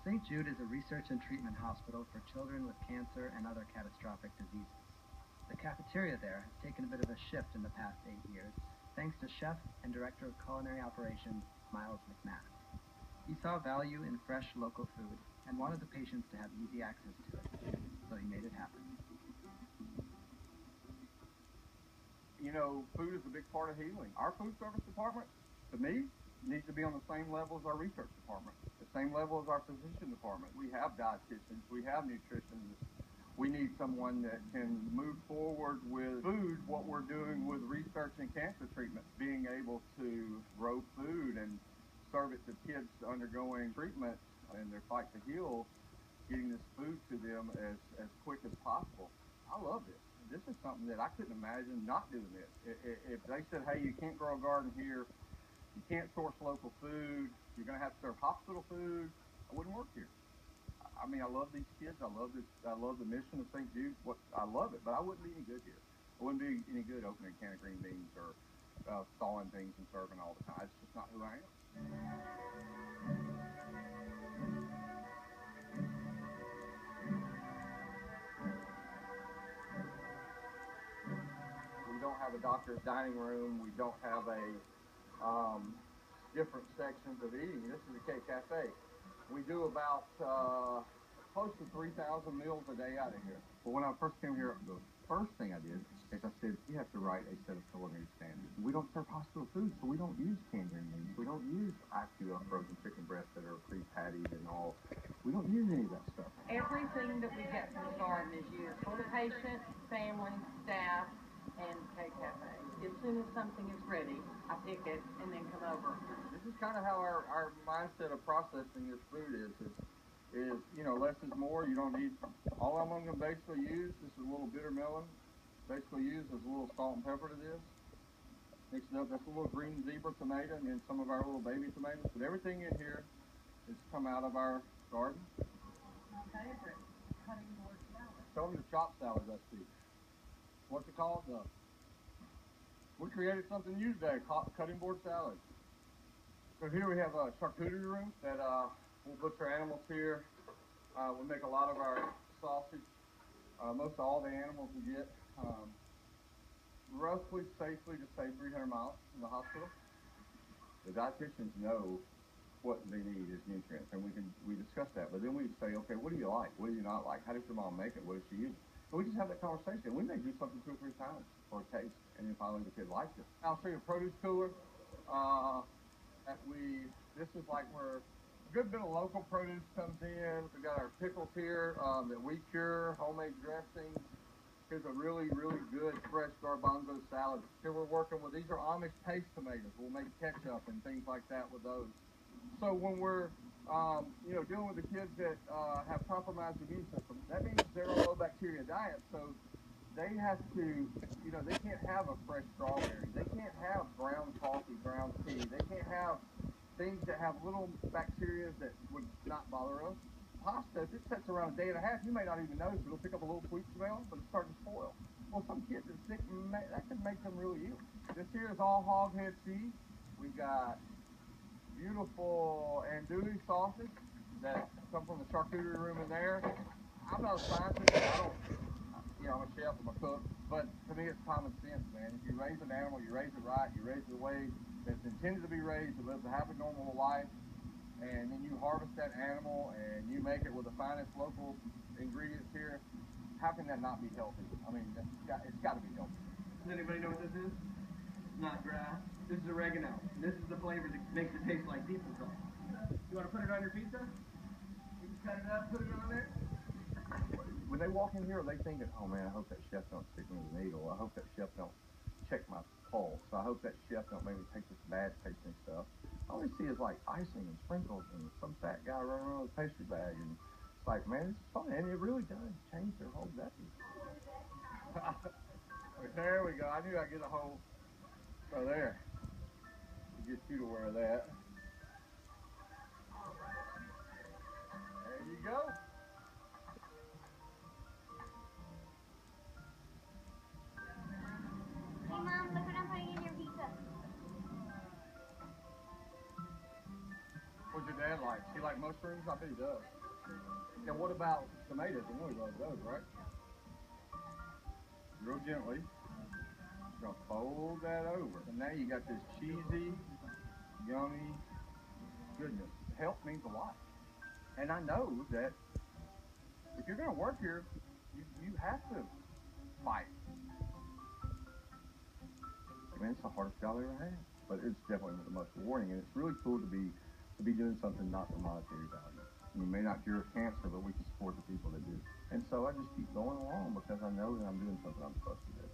St. Jude is a research and treatment hospital for children with cancer and other catastrophic diseases. The cafeteria there has taken a bit of a shift in the past 8 years, thanks to Chef and Director of Culinary Operations, Miles McManus. He saw value in fresh local food and wanted the patients to have easy access to it, so he made it happen. You know, food is a big part of healing. Our food service department, to me, needs to be on the same level as our research department, the same level as our physician department. We have dietitians, we have nutritionists. We need someone that can move forward with food, what we're doing with research and cancer treatment, being able to grow food and serve it to kids undergoing treatment in their fight to heal, getting this food to them as quick as possible. I love this. This is something that I couldn't imagine not doing this. If they said, hey, you can't grow a garden here, you can't source local food, you're going to have to serve hospital food, I wouldn't work here. I mean, I love these kids. I love the mission of St. Jude. I love it, but I wouldn't be any good here. I wouldn't be any good opening a can of green beans or thawing things and serving all the time. It's just not who I am. We don't have a doctor's dining room. We don't have a different sections of eating. This is a K Cafe. We do about close to 3,000 meals a day out of here. But when I first came here, the first thing I did is I said, you have to write a set of culinary standards. We don't serve hospital food, so we don't use canned green beans. We don't use IQF frozen chicken breasts that are pre-pattied and all. We don't use any of that stuff. Everything that we get from the garden is used for the patient, family, staff, and K Cafe. As soon as something is ready, I pick it and then come over. This is kind of how our mindset of processing this food is, you know, less is more. You don't need, all I'm going to basically use, this is a little bitter melon, basically use is a little salt and pepper to this. Mix it up, that's a little green zebra tomato and then some of our little baby tomatoes. But everything in here is come out of our garden. My favorite, cutting board salad. Show them the chopped salad recipe. What's it called? We created something new today, cutting board salad. So here we have a charcuterie room that we'll butcher animals here. We make a lot of our sausage. Most of all the animals we get, roughly safely to say 300 miles from the hospital. The dietitians know what they need is nutrients, and we discuss that. But then we say, okay, what do you like? What do you not like? How does your mom make it? What does she use? So we just have that conversation. We may do something 2 or 3 times for a taste, and then finally the kid likes it. I'll show you a produce cooler. This is like where a good bit of local produce comes in. We've got our pickles here that we cure, homemade dressings. Here's a really, really good fresh garbanzo salad. Here we're working with, these are Amish paste tomatoes. We'll make ketchup and things like that with those. So when we're dealing with the kids that have compromised immune system, that means they're on a low bacteria diet. So they have to, they can't have a fresh strawberry. They can't have ground coffee, ground tea. They can't have things that have little bacteria that would not bother us. Pasta, if it sits around a day and a half, you may not even notice. It'll pick up a little sweet smell, but it's starting to spoil. Well, some kids are sick, that can make them really ill. This here is all hog head cheese. We've got beautiful andouille sausage that come from the charcuterie room in there. I'm not a scientist. I'm a chef, I'm a cook, but to me it's common sense, man. If you raise an animal, you raise it right, you raise it the way that's intended to be raised, it lives a happy, normal life, and then you harvest that animal and you make it with the finest local ingredients here. How can that not be healthy? I mean, it's got to be healthy. Does anybody know what this is? It's not grass. This is oregano. This is the flavor that makes it taste like pizza sauce. You want to put it on your pizza? You can cut it up, put it on there. When they walk in here, are they thinking, oh man, I hope that chef don't stick me with a needle. I hope that chef don't check my pulse. I hope that chef don't make me take this bad tasting stuff. All they see is like icing and sprinkles and some fat guy running around with a pastry bag. And it's like, man, this is fun. And it really does change their whole day. There we go. I knew I'd get a whole, so there. Get you to wear that. There you go. Hey Mom, look what I'm putting in your pizza. What's your dad like? He like mushrooms? I bet he does. And what about tomatoes? I know he loves those, right? Real gently. You're gonna fold that over. And now you got this cheesy, yummy goodness. Health means a lot. And I know that if you're gonna work here, you have to fight. Man, it's the hardest job I ever had. But it's definitely the most rewarding, and it's really cool to be doing something not for monetary value. You may not cure cancer, but we can support the people that do. And so I just keep going along because I know that I'm doing something I'm supposed to do.